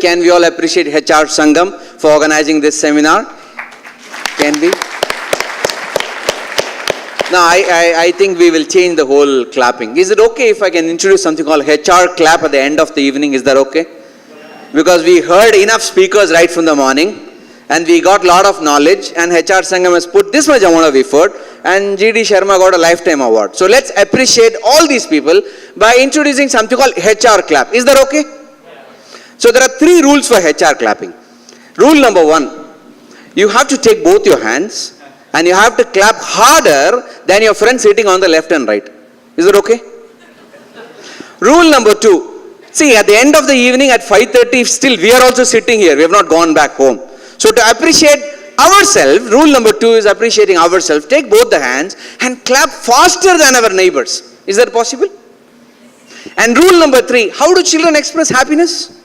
Can we all appreciate HR Sangam for organizing this seminar? Can we? Now, I think we will change the whole clapping. Is it okay if I can introduce something called HR clap at the end of the evening? Is that okay? Because we heard enough speakers right from the morning and we got a lot of knowledge, and HR Sangam has put this much amount of effort, and GD Sharma got a lifetime award. So let's appreciate all these people by introducing something called HR clap. Is that okay? So there are 3 rules for HR clapping. Rule number 1, you have to take both your hands and you have to clap harder than your friend sitting on the left and right. Is that okay? Rule number 2, see, at the end of the evening at 5:30, still we are also sitting here. We have not gone back home. So to appreciate ourselves, rule number 2 is appreciating ourselves. Take both the hands and clap faster than our neighbors. Is that possible? And rule number 3, how do children express happiness?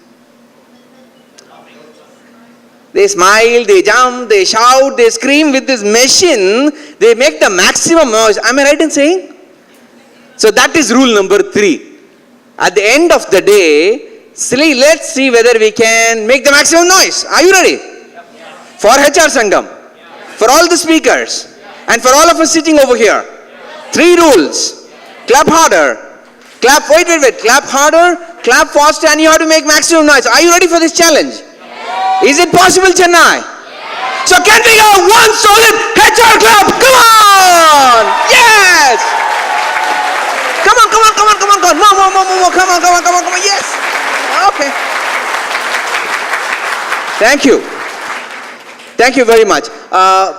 They smile, they jump, they shout, they scream. With this machine, they make the maximum noise. Am I right in saying? So that is rule number 3. At the end of the day, let's see whether we can make the maximum noise. Are you ready? For HR Sangam, for all the speakers, and for all of us sitting over here. 3 rules. Clap harder. Wait. Clap harder, clap faster, and you have to make maximum noise. Are you ready for this challenge? Is it possible, Chennai? So can we have one solid HR clap? Come on! Yes! Come on. More. Come on. Yes! Okay. Thank you very much.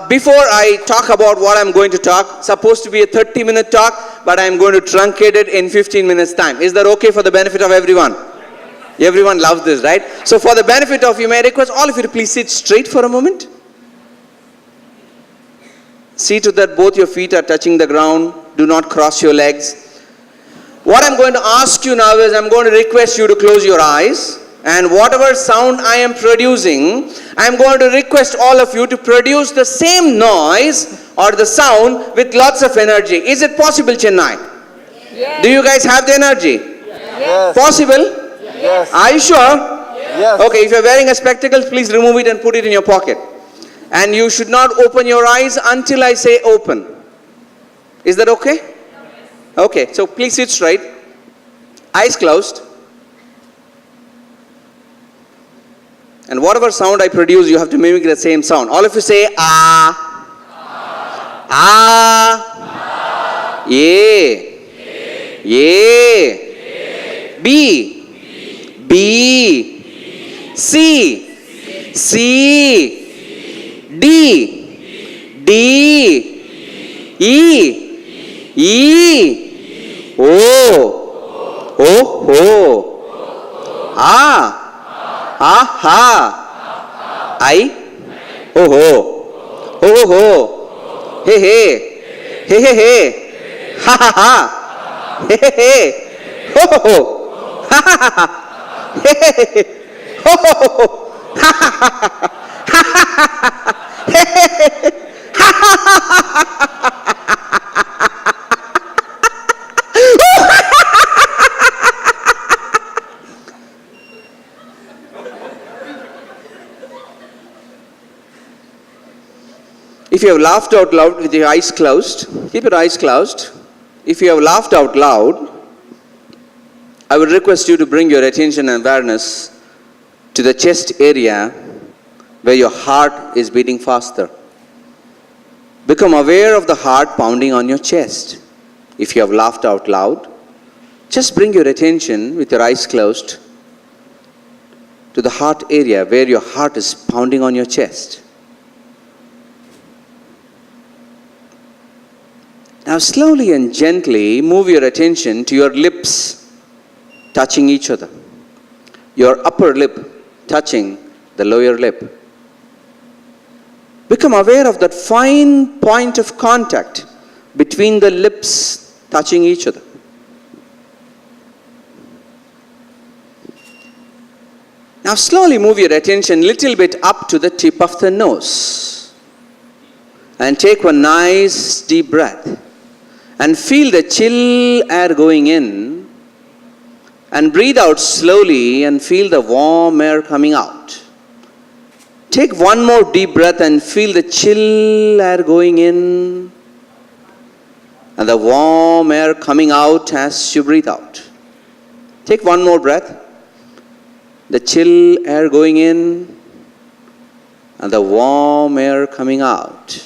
Before I talk about what I'm going to talk, supposed to be a 30-minute talk, but I'm going to truncate it in 15 minutes time. Is that okay for the benefit of everyone? Everyone loves this, right? So for the benefit of you, may I request all of you to please sit straight for a moment. See to that both your feet are touching the ground. Do not cross your legs. What I'm going to ask you now is I'm going to request you to close your eyes. And whatever sound I am producing, I'm going to request all of you to produce the same noise or the sound with lots of energy. Is it possible, Chennai? Yes. Do you guys have the energy? Yes. Possible? Yes. Are you sure? Yes. Okay, if you're wearing a spectacle, please remove it and put it in your pocket. And you should not open your eyes until I say open. Is that okay? Okay, so please sit straight. Eyes closed. And whatever sound I produce, you have to mimic the same sound. All of you say ah. Ah. Yeah. Yeah. B. B. C. C. D. D. E. E. O. O. Ah. Aha. I. Oh ho. Oh ho. Hey hey. Hey hey hey. Ha ha ha. Hey hey hey. Ho ho ho. Ha ha ha. Hey hey hey. Ho ho ho. Ha ha ha. Ha ha ha. Hey hey hey. Ha ha ha. If you have laughed out loud with your eyes closed, keep your eyes closed. If you have laughed out loud, I would request you to bring your attention and awareness to the chest area where your heart is beating faster. Become aware of the heart pounding on your chest. If you have laughed out loud, just bring your attention with your eyes closed to the heart area where your heart is pounding on your chest. Now slowly and gently move your attention to your lips touching each other. Your upper lip touching the lower lip. Become aware of that fine point of contact between the lips touching each other. Now slowly move your attention a little bit up to the tip of the nose. And take one nice deep breath. And feel the chill air going in And breathe out slowly and feel the warm air coming out. Take one more deep breath and feel the chill air going in and the warm air coming out as you breathe out. Take one more breath. The chill air going in and the warm air coming out.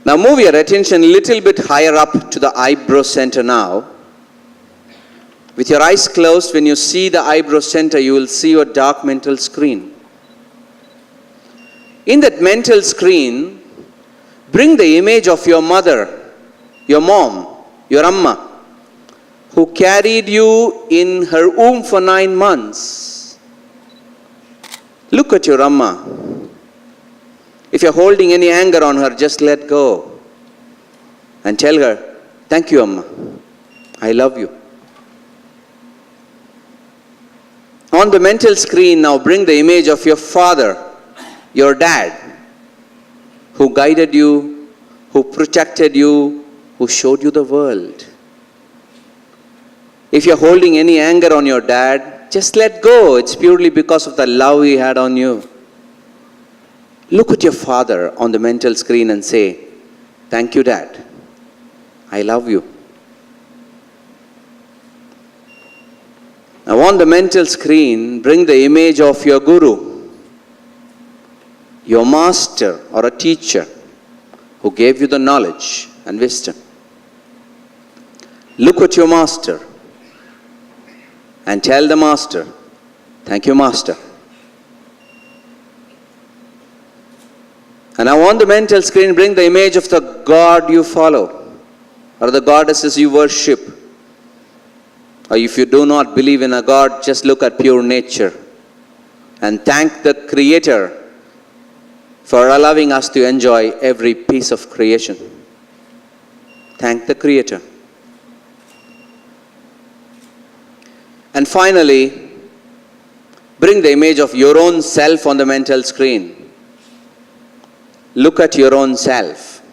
Now move your attention a little bit higher up to the eyebrow center now. With your eyes closed, when you see the eyebrow center, you will see your dark mental screen. In that mental screen, bring the image of your mother, your mom, your Amma, who carried you in her womb for 9 months. Look at your Amma. If you're holding any anger on her, just let go. And tell her, thank you, Amma. I love you. On the mental screen, now bring the image of your father, your dad, who guided you, who protected you, who showed you the world. If you're holding any anger on your dad, just let go. It's purely because of the love he had on you. Look at your father on the mental screen and say, thank you, Dad. I love you. Now on the mental screen, bring the image of your guru, your master or a teacher who gave you the knowledge and wisdom. Look at your master and tell the master, thank you, master. And now on the mental screen, bring the image of the God you follow or the goddesses you worship. Or if you do not believe in a God, just look at pure nature and thank the Creator for allowing us to enjoy every piece of creation. Thank the Creator. And finally, bring the image of your own self on the mental screen. Look at your own self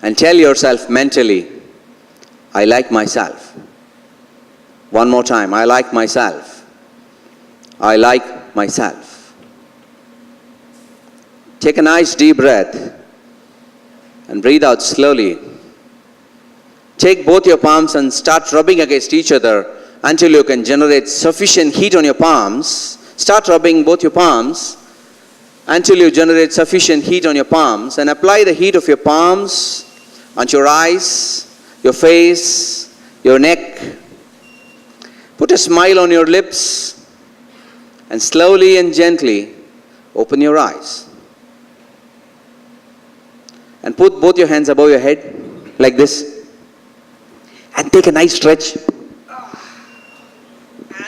and tell yourself mentally, I like myself. One more time, I like myself. I like myself. Take a nice deep breath and breathe out slowly. Take both your palms and start rubbing against each other until you can generate sufficient heat on your palms. Start rubbing both your palms until you generate sufficient heat on your palms, and apply the heat of your palms onto your eyes, your face, your neck. Put a smile on your lips and slowly and gently open your eyes. And put both your hands above your head like this. And take a nice stretch. And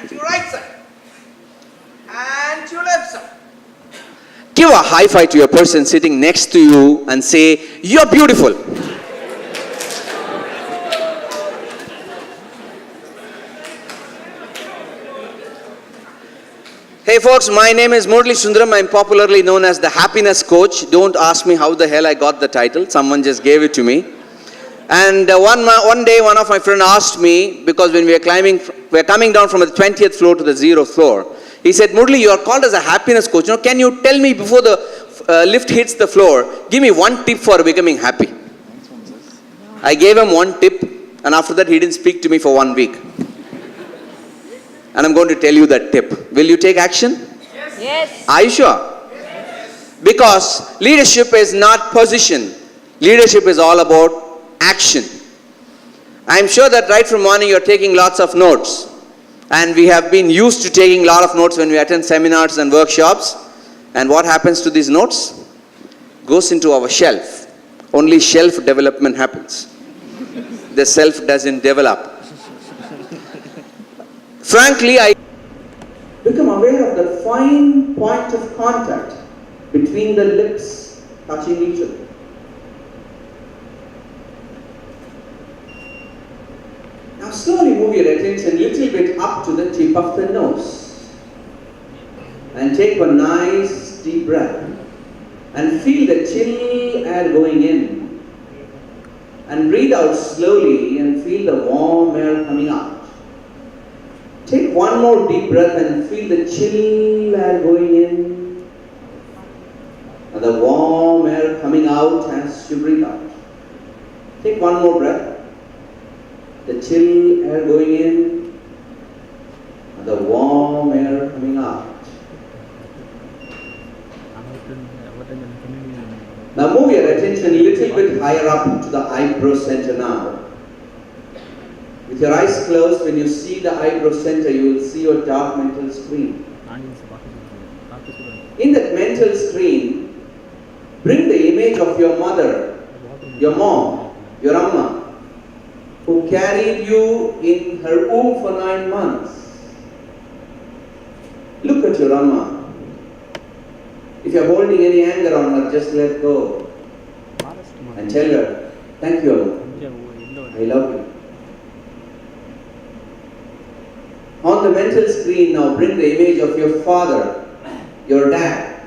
to your right side. And to your left side. Give a high five to your person sitting next to you and say, you're beautiful. Hey folks, my name is Murali Sundaram. I'm popularly known as the happiness coach. Don't ask me how the hell I got the title. Someone just gave it to me. And one day, one of my friends asked me, because when we were coming down from the 20th floor to the 0th floor, he said, Murali, you are called as a happiness coach. Now, can you tell me before the lift hits the floor, give me one tip for becoming happy? I gave him one tip, and after that, he didn't speak to me for 1 week. And I'm going to tell you that tip. Will you take action? Yes. Are you sure? Yes. Because leadership is not position. Leadership is all about action. I'm sure that right from morning you're taking lots of notes. And we have been used to taking a lot of notes when we attend seminars and workshops. And what happens to these notes? Goes into our shelf. Only shelf development happens. The self doesn't develop. Frankly, I become aware of the fine point of contact between the lips touching each other. Now slowly move your attention a little bit up to the tip of the nose. And take a nice deep breath. And feel the chill air going in And breathe out slowly and feel the warm air coming out. Take one more deep breath and feel the chill air going in and the warm air coming out as you breathe out. Take one more breath. The chill air going in and the warm air coming out. Now move your attention a little bit higher up to the eyebrow center now. With your eyes closed, when you see the eyebrow center, you will see your dark mental screen. In that mental screen, bring the image of your mother, your mom, your amma, who carried you in her womb for 9 months. Look at your amma. If you are holding any anger on her, just let go and tell her, thank you, Amma. I love you. On the mental screen now, bring the image of your father, your dad,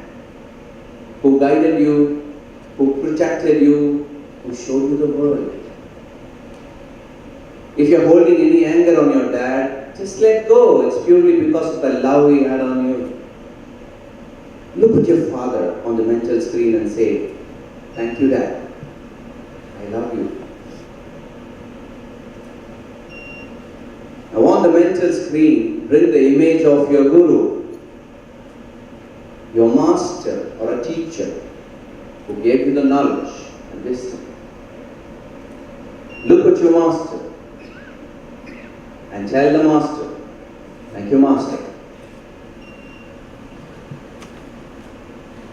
who guided you, who protected you, who showed you the world. If you are holding any anger on your dad, just let go. It's purely because of the love he had on you. Look at your father on the mental screen and say, thank you, Dad. I love you. Now on the mental screen, bring the image of your guru, your master or a teacher who gave you the knowledge and wisdom. Look at your master and tell the master, thank you, master.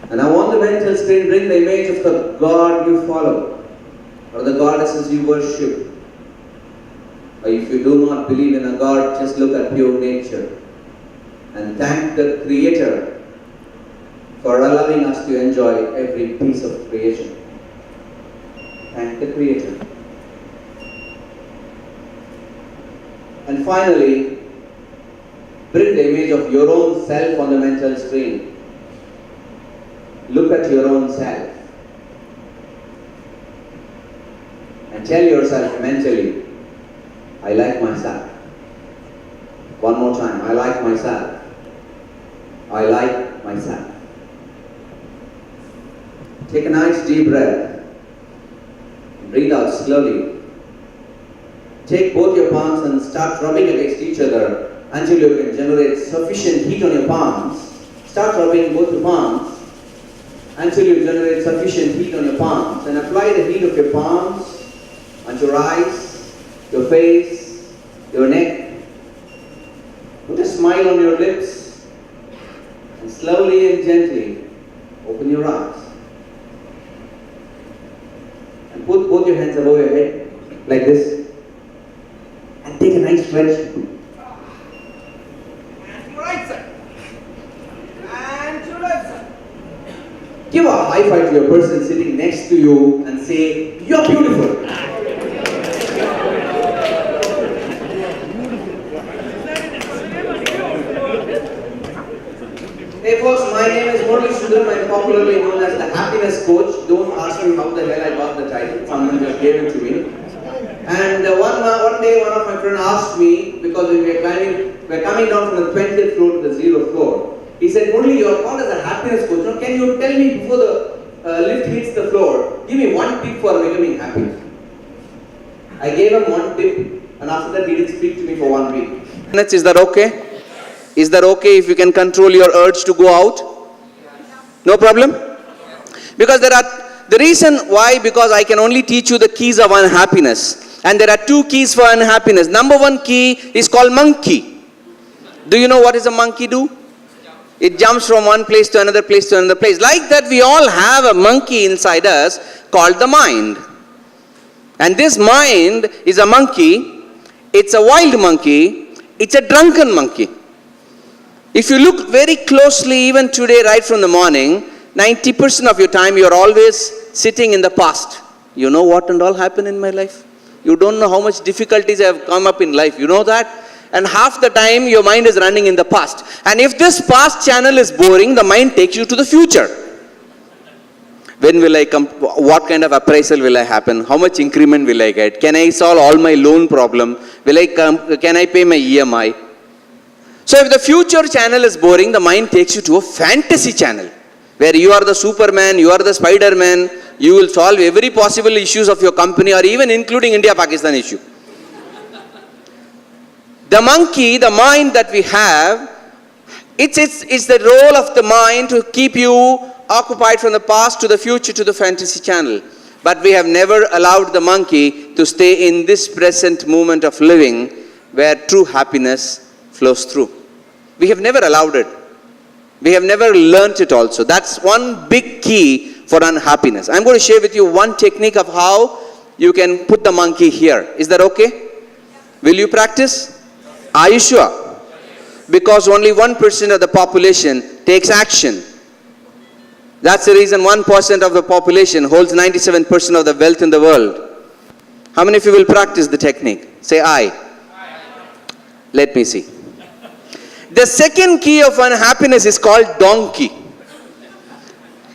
And now on the mental screen, bring the image of the God you follow or the goddesses you worship. Or if you do not believe in a God, just look at pure nature and thank the Creator for allowing us to enjoy every piece of creation. Thank the Creator. And finally, bring the image of your own self on the mental screen. Look at your own self and tell yourself mentally, I like myself. One more time, I like myself. I like myself. Take a nice deep breath. Breathe out slowly. Take both your palms and start rubbing against each other until you can generate sufficient heat on your palms. Start rubbing both your palms until you generate sufficient heat on your palms, and apply the heat of your palms onto your eyes, your face, your neck. Put a smile on your lips and slowly and gently open your eyes. And put both your hands above your head like this and take a nice stretch. And to your right side. And to your left side. Give a high five to your person sitting next to you and say, you're beautiful. Hey folks, my name is Murali Sundram. I'm popularly known as the happiness coach. Don't ask me how the hell I got the title. Someone just gave it to me. And one day one of my friends asked me, because we're coming down from the 20th floor to the 0th floor. He said, Murali, you're called as a happiness coach. Now, can you tell me before the lift hits the floor, give me one tip for becoming happy? I gave him one tip, and after that he didn't speak to me for 1 week. Is that okay? Is that okay if you can control your urge to go out? No problem? Because the reason why, because I can only teach you the keys of unhappiness. And there are 2 keys for unhappiness. Number 1 key is called monkey. Do you know what does a monkey do? It jumps from one place to another place to another place. Like that, we all have a monkey inside us called the mind. And this mind is a monkey. It's a wild monkey. It's a drunken monkey. If you look very closely, even today, right from the morning, 90% of your time, you're always sitting in the past. You know what and all happened in my life? You don't know how much difficulties have come up in life. You know that? And half the time your mind is running in the past. And if this past channel is boring, the mind takes you to the future. When will I come? What kind of appraisal will I happen? How much increment will I get? Can I solve all my loan problem? Can I pay my EMI? So if the future channel is boring, the mind takes you to a fantasy channel where you are the Superman, you are the Spider-Man, you will solve every possible issues of your company or even including India-Pakistan issue. The monkey, the mind that we have, it's the role of the mind to keep you occupied from the past to the future to the fantasy channel. But we have never allowed the monkey to stay in this present moment of living where true happiness flows through. We have never allowed it. We have never learnt it also. That's one big key for unhappiness. I'm going to share with you one technique of how you can put the monkey here. Is that okay? Will you practice? Are you sure? Because only 1% of the population takes action. That's the reason 1% of the population holds 97% of the wealth in the world. How many of you will practice the technique? Say I. Let me see. The second key of unhappiness is called donkey.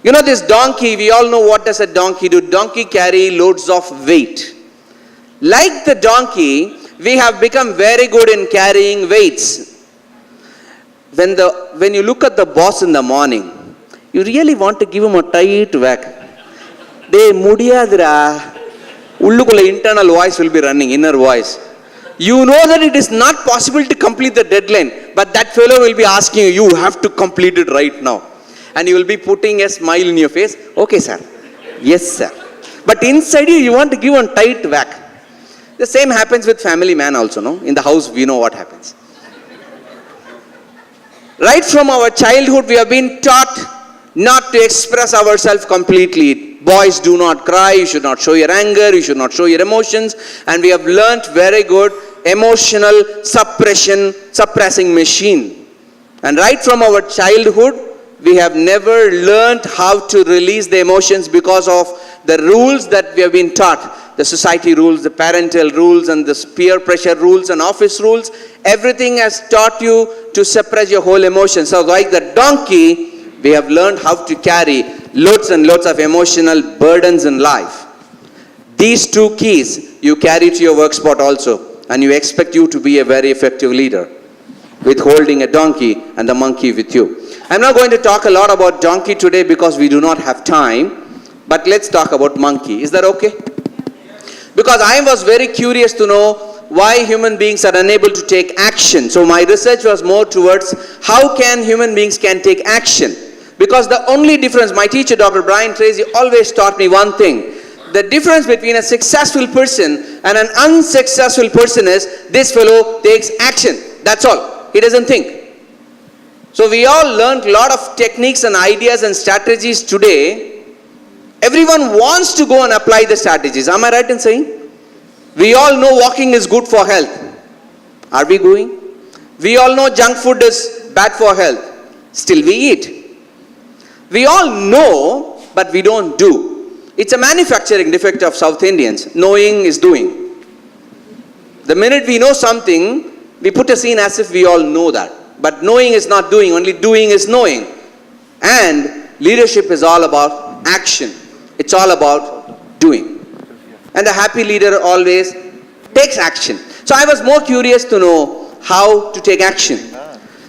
You know this donkey, we all know what does a donkey do. Donkey carry loads of weight. Like the donkey, we have become very good in carrying weights. When you look at the boss in the morning, you really want to give him a tight whack. De mudiyadra. Ullukulla internal voice will be running, inner voice. You know that it is not possible to complete the deadline, but that fellow will be asking you have to complete it right now. And you will be putting a smile in your face. Okay, sir. Yes, sir. But inside you want to give a tight whack. The same happens with family man also, no? In the house, we know what happens. Right from our childhood, we have been taught not to express ourselves completely. Boys, do not cry, you should not show your anger, you should not show your emotions. And we have learnt very good emotional suppressing machine. And right from our childhood, we have never learnt how to release the emotions because of the rules that we have been taught. The society rules, the parental rules, and the peer pressure rules and office rules. Everything has taught you to suppress your whole emotions. So like the donkey, we have learned how to carry loads and loads of emotional burdens in life. These two keys you carry to your work spot also, and you expect you to be a very effective leader with holding a donkey and the monkey with you. I'm not going to talk a lot about donkey today because we do not have time, but let's talk about monkey. Is that okay? Because I was very curious to know why human beings are unable to take action. So my research was more towards how can human beings can take action. Because the only difference, my teacher Dr. Brian Tracy always taught me one thing. The difference between a successful person and an unsuccessful person is this fellow takes action. That's all. He doesn't think. So we all learned a lot of techniques and ideas and strategies today. Everyone wants to go and apply the strategies. Am I right in saying? We all know walking is good for health. Are we going? We all know junk food is bad for health. Still we eat. We all know, but we don't do. It's a manufacturing defect of South Indians. Knowing is doing. The minute we know something, we put a scene as if we all know that. But knowing is not doing, only doing is knowing. And leadership is all about action. It's all about doing. And the happy leader always takes action. So I was more curious to know how to take action.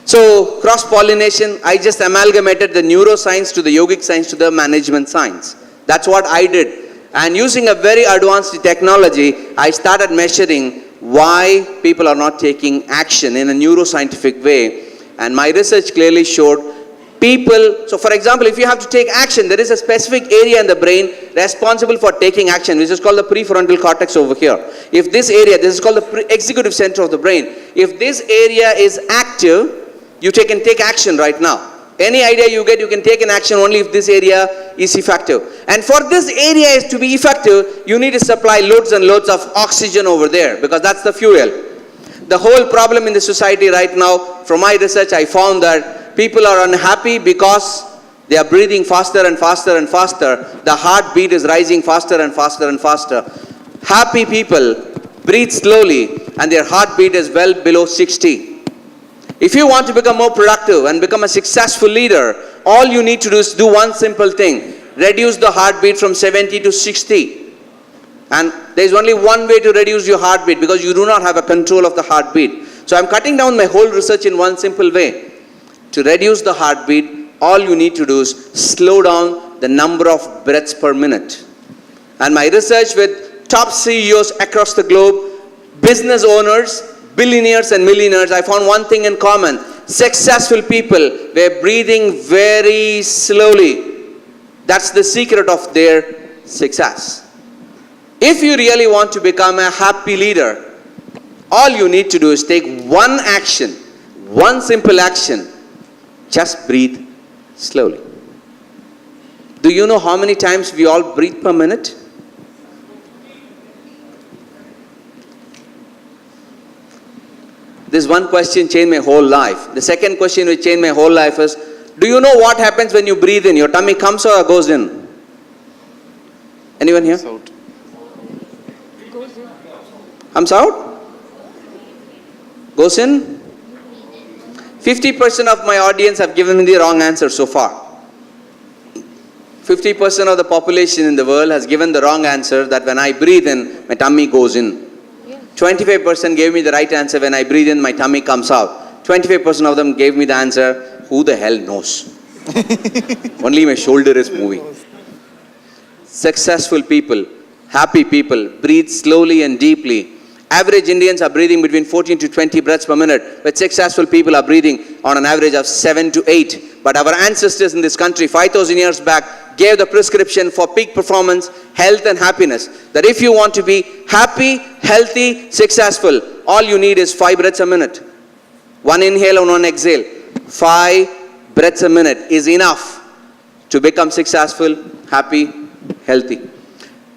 So cross-pollination, I just amalgamated the neuroscience to the yogic science to the management science. That's what I did. And using a very advanced technology, I started measuring why people are not taking action in a neuroscientific way. And my research clearly showed people, so for example, if you have to take action, there is a specific area in the brain responsible for taking action, which is called the prefrontal cortex over here. If this area, this is called the executive center of the brain. If this area is active, you can take action right now. Any idea you get, you can take an action only if this area is effective. And for this area to be effective, you need to supply loads and loads of oxygen over there because that's the fuel. The whole problem in the society right now, from my research, I found that people are unhappy because they are breathing faster and faster and faster. The heartbeat is rising faster and faster and faster. Happy people breathe slowly and their heartbeat is well below 60. If you want to become more productive and become a successful leader, all you need to do is do one simple thing. reduce the heartbeat from 70 to 60. And there is only one way to reduce your heartbeat because you do not have a control of the heartbeat. So I'm cutting down my whole research in one simple way. To reduce the heartbeat, all you need to do is slow down the number of breaths per minute. And my research with top CEOs across the globe, business owners, billionaires and millionaires, I found one thing in common. Successful people were breathing very slowly. That's the secret of their success. If you really want to become a happy leader, all you need to do is take one action, one simple action. Just breathe slowly. Do you know how many times we all breathe per minute? This one question changed my whole life. The second question which changed my whole life is, do you know what happens when you breathe in? Your tummy comes or goes in? Anyone here? Out. Comes out? Goes in? 50% of my audience have given me the wrong answer so far. 50% of the population in the world has given the wrong answer that when I breathe in, my tummy goes in. 25% gave me the right answer, when I breathe in, my tummy comes out. 25% of them gave me the answer, who the hell knows? Only my shoulder is moving. Successful people, happy people, breathe slowly and deeply. Average Indians are breathing between 14 to 20 breaths per minute, but successful people are breathing on an average of 7 to 8. But our ancestors in this country, 5,000 years back, gave the prescription for peak performance, health and happiness. That if you want to be happy, healthy, successful, all you need is 5 breaths a minute. One inhale and one exhale. 5 breaths a minute is enough to become successful, happy, healthy.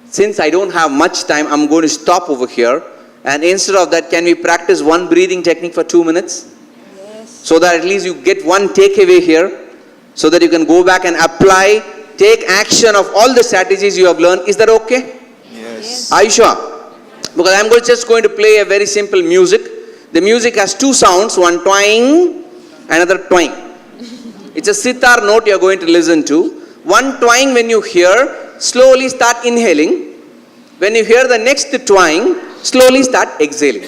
Since I don't have much time, I'm going to stop over here. And instead of that, can we practice one breathing technique for 2 minutes? Yes. So that at least you get one takeaway here, so that you can go back and apply, take action of all the strategies you have learned. Is that okay? Yes. Are you sure? Because I'm just going to play a very simple music. The music has 2 sounds, one twang, another twang. It's a sitar note you're going to listen to. One twang when you hear, slowly start inhaling. When you hear the next twang, slowly start exhaling.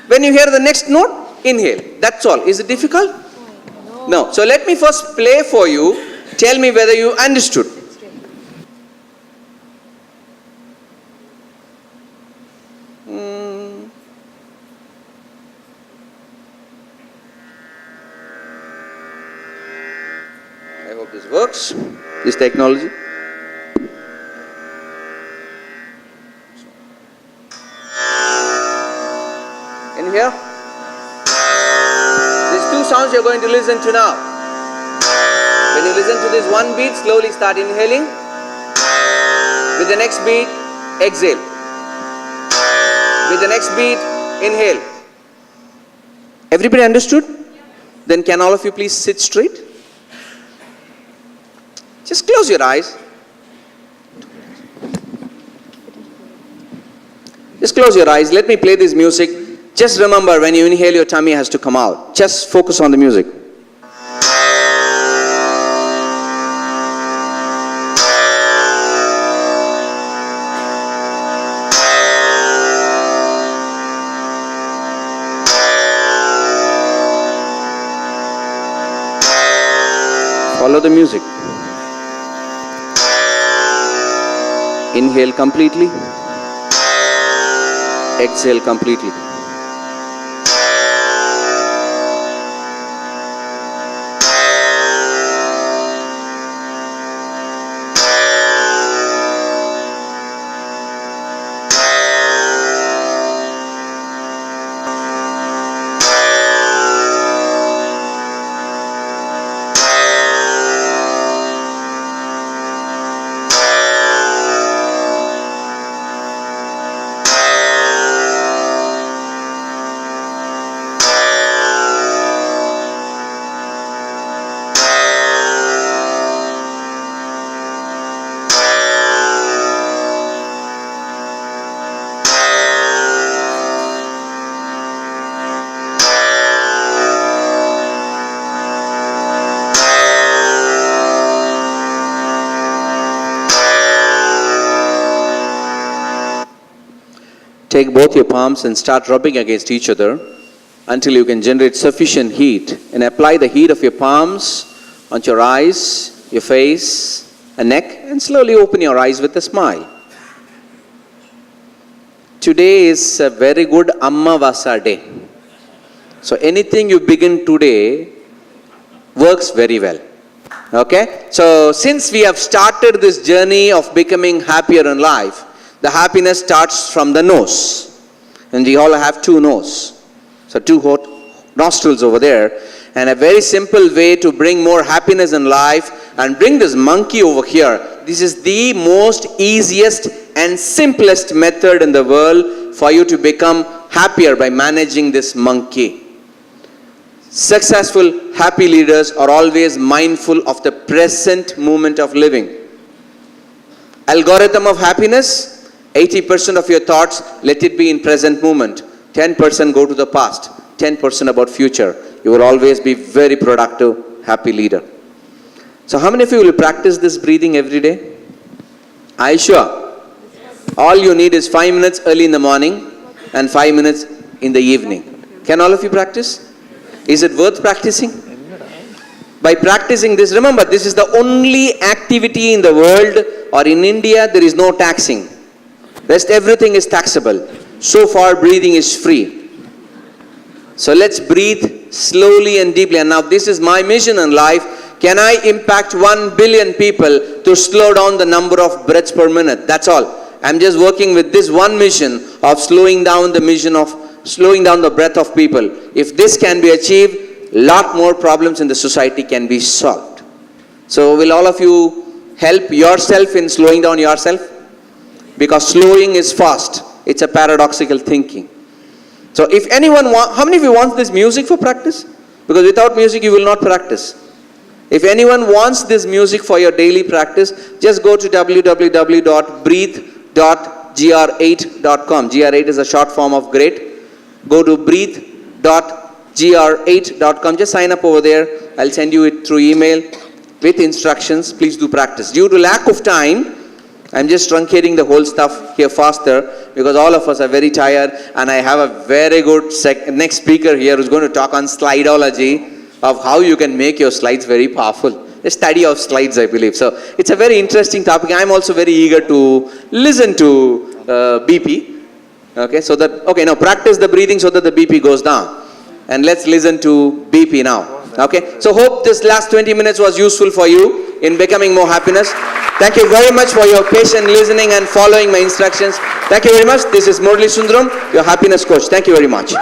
When you hear the next note, inhale. That's all. Is it difficult? No. So let me first play for you. Tell me whether you understood. I hope this works. This technology. Can you hear? These 2 sounds you're going to listen to now. When you listen to this one beat, slowly start inhaling. With the next beat, exhale. With the next beat, inhale. Everybody understood? Then can all of you please sit straight? Just close your eyes. Just close your eyes. Let me play this music. Just remember, when you inhale, your tummy has to come out. Just focus on the music. Follow the music. Inhale completely. Exhale completely. Take both your palms and start rubbing against each other until you can generate sufficient heat. And apply the heat of your palms onto your eyes, your face, and neck, and slowly open your eyes with a smile. Today is a very good Amma Vasa day. So anything you begin today works very well. Okay? So since we have started this journey of becoming happier in life, the happiness starts from the nose. And we all have two noses. So two hot nostrils over there. And a very simple way to bring more happiness in life and bring this monkey over here. This is the most easiest and simplest method in the world for you to become happier by managing this monkey. Successful, happy leaders are always mindful of the present moment of living. Algorithm of happiness, 80% of your thoughts, let it be in present moment. 10% go to the past, 10% about future. You will always be very productive, happy leader. So how many of you will practice this breathing every day? Are you sure? All you need is 5 minutes early in the morning and 5 minutes in the evening. Can all of you practice? Is it worth practicing? By practicing this, remember, this is the only activity in the world or in India there is no taxing. Rest everything is taxable. So far breathing is free. So let's breathe slowly and deeply. And now this is my mission in life. Can I impact 1 billion people to slow down the number of breaths per minute? That's all. I'm just working with this one mission of slowing down the breath of people. If this can be achieved, lot more problems in the society can be solved. So will all of you help yourself in slowing down yourself? Because slowing is fast. It's a paradoxical thinking. So if anyone how many of you want this music for practice? Because without music you will not practice. If anyone wants this music for your daily practice, just go to www.breathe.gr8.com. GR8 is a short form of great. Go to breathe.gr8.com. Just sign up over there. I'll send you it through email with instructions. Please do practice. Due to lack of time, I'm just truncating the whole stuff here faster because all of us are very tired, and I have a very good next speaker here who's going to talk on slideology of how you can make your slides very powerful. The study of slides, I believe. So it's a very interesting topic. I'm also very eager to listen to BP. Okay, so that, okay, now practice the breathing so that the BP goes down. And let's listen to BP now. Okay, so hope this last 20 minutes was useful for you in becoming more happiness. Thank you very much for your patient listening and following my instructions. Thank you very much. This is Murali Sundaram, your happiness coach. Thank you very much.